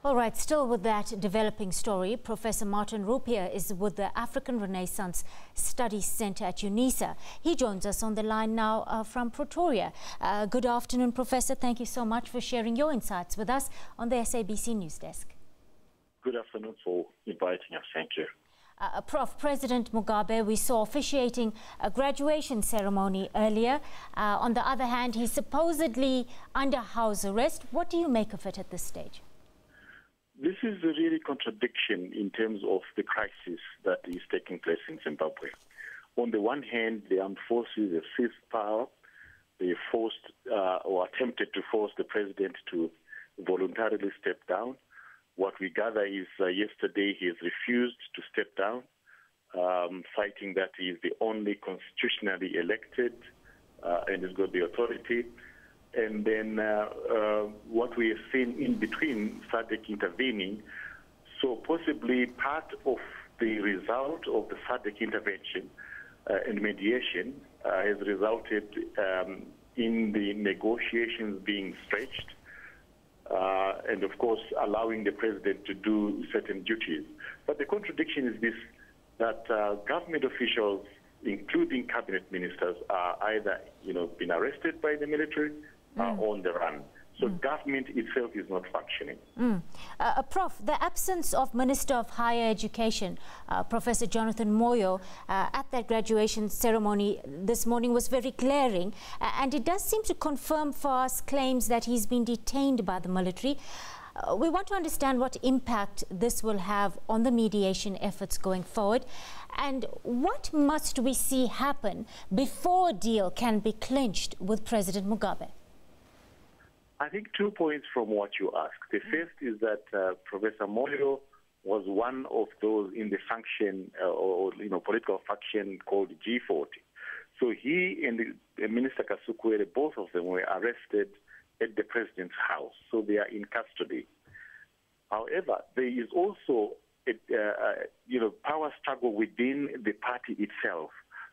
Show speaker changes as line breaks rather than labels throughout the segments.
All right, still with that developing story, Professor Martin Ruypiya is with the African Renaissance Studies Center at UNISA. He joins us on the line now from Pretoria. Good afternoon, Professor. Thank you so much for sharing your insights with us on the SABC News Desk.
Good afternoon for inviting us. Thank you.
Prof, President Mugabe, we saw officiating a graduation ceremony earlier. On the other hand, he's supposedly under house arrest. What do you make of it at this stage?
This is a really contradiction in terms of the crisis that is taking place in Zimbabwe. On the one hand, the armed forces have seized power. They forced or attempted to force the president to voluntarily step down. What we gather is yesterday he has refused to step down, citing that he is the only constitutionally elected and has got the authority. And then what we have seen in between, SADC intervening, so possibly part of the result of the SADC intervention and mediation has resulted in the negotiations being stretched and, of course, allowing the president to do certain duties. But the contradiction is this, that government officials, including cabinet ministers, are either, been arrested by the military, on the run. So government itself is not functioning.
Prof, the absence of Minister of Higher Education, Professor Jonathan Moyo, at that graduation ceremony this morning was very glaring, and it does seem to confirm for us claims that he's been detained by the military. We want to understand what impact this will have on the mediation efforts going forward, and what must we see happen before a deal can be clinched with President Mugabe?
I think 2 points from what you asked. The first is that Professor Moyo was one of those in the faction political faction called G40. So he and Minister Kasukuwere, both of them were arrested at the president's house. So they are in custody. However, there is also a power struggle within the party itself,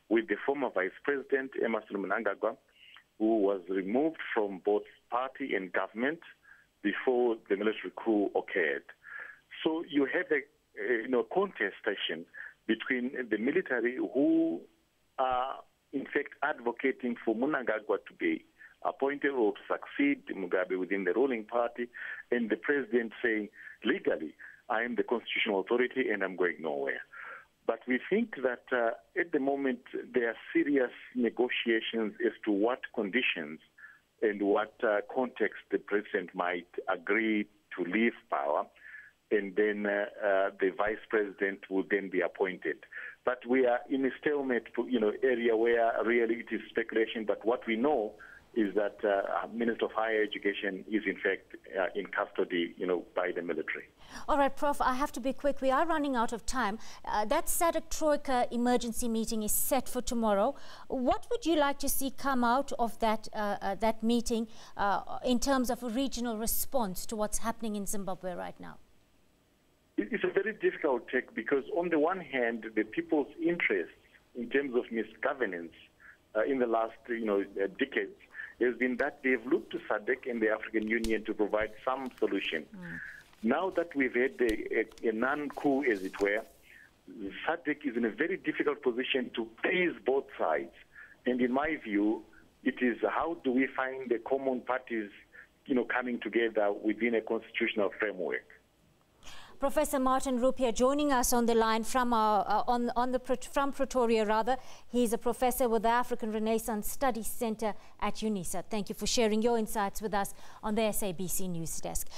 with the former vice president, Emmerson Mnangagwa, who was removed from both party and government before the military coup occurred. So you have a contestation between the military, who are in fact advocating for Mnangagwa to be appointed or to succeed Mugabe within the ruling party, and the president saying, legally, I am the constitutional authority and I'm going nowhere. But we think that at the moment there are serious negotiations as to what conditions and what context the president might agree to leave power, and then the vice president will then be appointed. But we are in a stalemate, area where really it is speculation. But what we know is that Minister of Higher Education is in fact in custody, by the military.
All right, Prof, I have to be quick. We are running out of time. That SADC Troika emergency meeting is set for tomorrow. What would you like to see come out of that that meeting in terms of a regional response to what's happening in Zimbabwe right now?
It's a very difficult take, because on the one hand, the people's interests in terms of misgovernance in the last decades has been that they've looked to SADC and the African Union to provide some solution. Now that we've had a non-coup, as it were, SADC is in a very difficult position to please both sides. And in my view, it is how do we find the common parties, coming together within a constitutional framework.
Professor Martin Ruypiya joining us on the line from from Pretoria rather. He's a professor with the African Renaissance Studies Center at UNISA. Thank you for sharing your insights with us on the SABC News Desk.